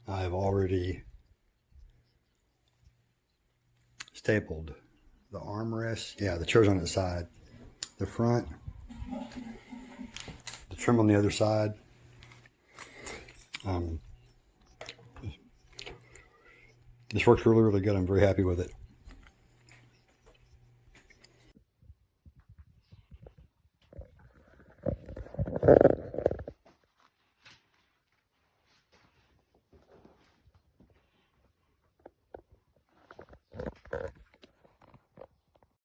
I've already stapled the armrest. Yeah, the chair's on its side. The front, the trim on the other side. This works really, really good. I'm very happy with it.